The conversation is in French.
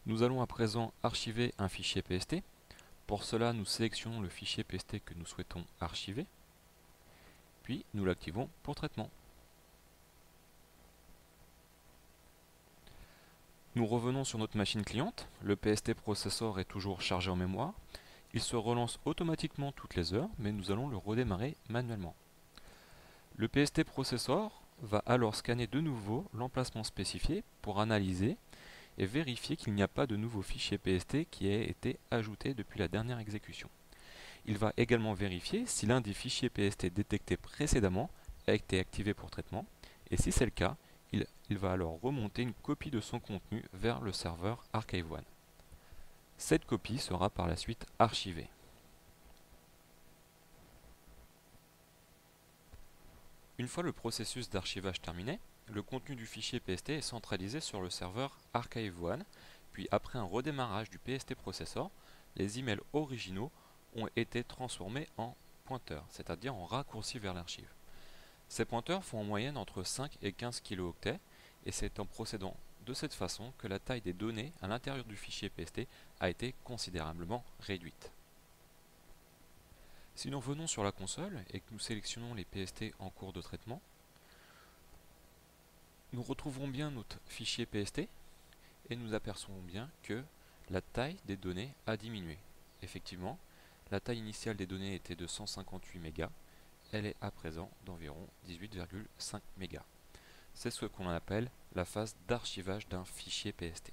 Nous allons à présent archiver un fichier PST. Pour cela, nous sélectionnons le fichier PST que nous souhaitons archiver, puis nous l'activons pour traitement. Nous revenons sur notre machine cliente, le PST Processor est toujours chargé en mémoire. Il se relance automatiquement toutes les heures, mais nous allons le redémarrer manuellement. Le PST Processor va alors scanner de nouveau l'emplacement spécifié pour analyser et vérifier qu'il n'y a pas de nouveau fichier PST qui ait été ajouté depuis la dernière exécution. Il va également vérifier si l'un des fichiers PST détectés précédemment a été activé pour traitement, et si c'est le cas, il va alors remonter une copie de son contenu vers le serveur Archive-One. Cette copie sera par la suite archivée. Une fois le processus d'archivage terminé, le contenu du fichier PST est centralisé sur le serveur Archive-One, puis après un redémarrage du PST Processor, les emails originaux ont été transformés en pointeurs, c'est-à-dire en raccourcis vers l'archive. Ces pointeurs font en moyenne entre 5 et 15 kilooctets, et c'est en procédant de cette façon que la taille des données à l'intérieur du fichier PST a été considérablement réduite. Si nous revenons sur la console et que nous sélectionnons les PST en cours de traitement, nous retrouverons bien notre fichier PST et nous apercevons bien que la taille des données a diminué. Effectivement, la taille initiale des données était de 158 mégas, elle est à présent d'environ 18,5 mégas. C'est ce qu'on appelle la phase d'archivage d'un fichier PST.